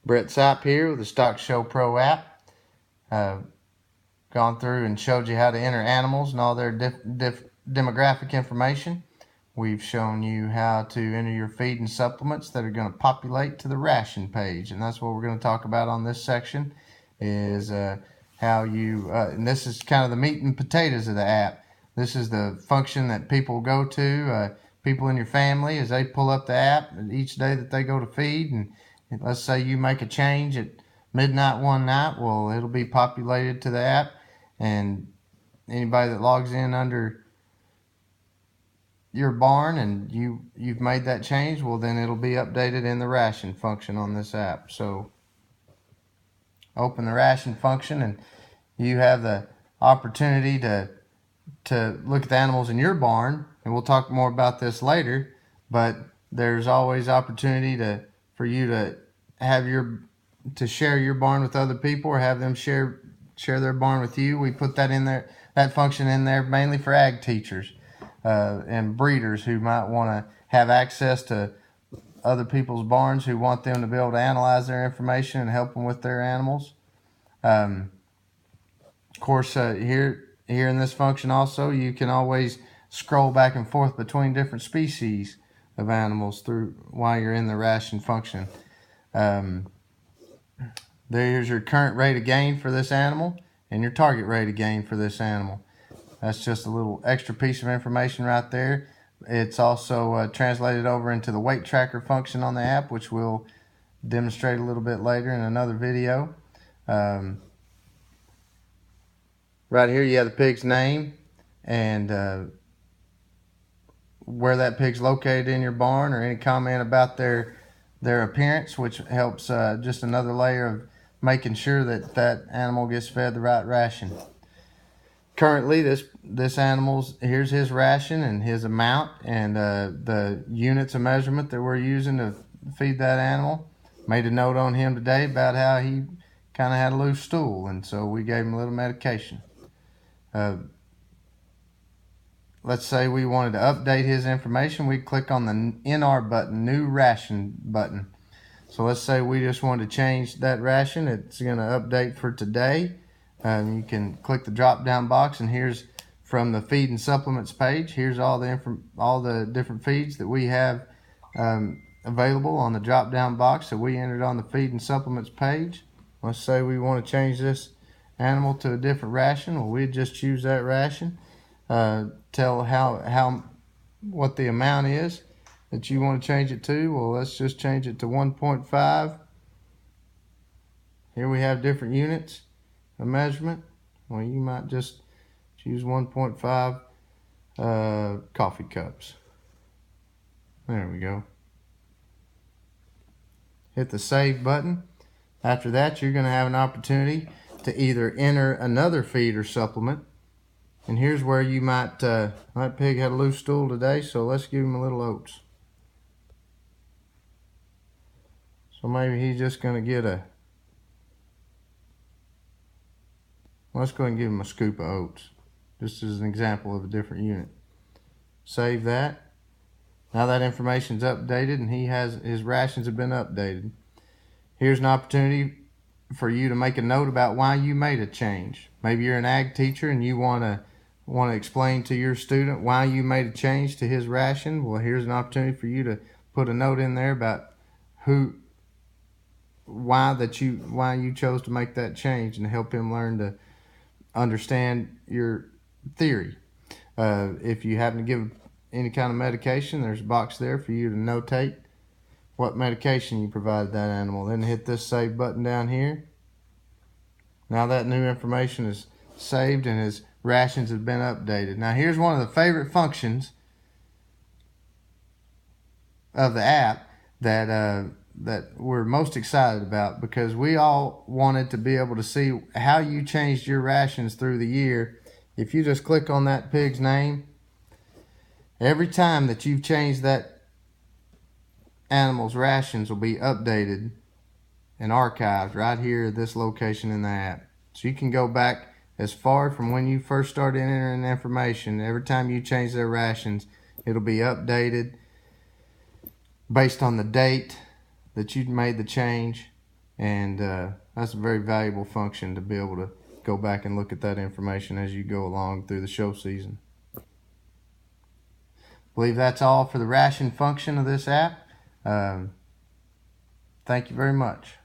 Brett Sapp here with the Stock Show Pro app. Gone through and showed you how to enter animals and all their demographic information. We've shown you how to enter your feed and supplements that are going to populate to the ration page, and that's what we're going to talk about on this section is how you, and this is kind of the meat and potatoes of the app. This is the function that people go to, people in your family, as they pull up the app each day that they go to feed, and let's say you make a change at midnight one night, well, it'll be populated to the app, and anybody that logs in under your barn and you've made that change, well, then it'll be updated in the ration function on this app. So open the ration function and you have the opportunity to look at the animals in your barn, and we'll talk more about this later, but there's always opportunity for you to share your barn with other people, or have them share their barn with you. We put that in there, that function in there mainly for ag teachers and breeders who might want to have access to other people's barns, who want them to be able to analyze their information and help them with their animals. Of course, here in this function also, you can always scroll back and forth between different species of animals while you're in the ration function. There's your current rate of gain for this animal and your target rate of gain for this animal. That's just a little extra piece of information right there. It's also translated over into the weight tracker function on the app, which we'll demonstrate a little bit later in another video. Right here you have the pig's name and where that pig's located in your barn, or any comment about their appearance, which helps just another layer of making sure that animal gets fed the right ration. Currently, this animal's, here's his ration and his amount and the units of measurement that we're using to feed that animal. Made a note on him today about how he kind of had a loose stool, and so we gave him a little medication. Let's say we wanted to update his information. We'd click on the NR button, New Ration button. So let's say we just wanted to change that ration. It's going to update for today. You can click the drop down box, and here's from the feed and supplements page. Here's all the different feeds that we have available on the drop down box that we entered on the feed and supplements page. Let's say we want to change this animal to a different ration. Well, we'd just choose that ration. Tell what the amount is that you want to change it to. Well, let's just change it to 1.5. Here we have different units of measurement. Well, you might just choose 1.5 coffee cups. There we go. Hit the save button. After that, you're going to have an opportunity to either enter another feed or supplement. And here's where you might, that pig had a loose stool today, so let's give him a little oats. So maybe he's just going to get let's go ahead and give him a scoop of oats, just as an example of a different unit. Save that. Now that information's updated and his rations have been updated. Here's an opportunity for you to make a note about why you made a change. Maybe you're an ag teacher and you want to explain to your student why you made a change to his ration. Well, here's an opportunity for you to put a note in there about why you chose to make that change, and help him learn to understand your theory. If you happen to give any kind of medication, there's a box there for you to notate what medication you provided that animal. Then hit this save button down here. Now that new information is saved and his rations have been updated. Now here's one of the favorite functions of the app that we're most excited about, because we all wanted to be able to see how you changed your rations through the year. If you just click on that pig's name, every time that you've changed that animal's rations will be updated and archived right here at this location in the app. So you can go back as far from when you first started entering information. Every time you change their rations, it'll be updated based on the date that you made the change and that's a very valuable function to be able to go back and look at that information as you go along through the show season. I believe that's all for the ration function of this app. Thank you very much.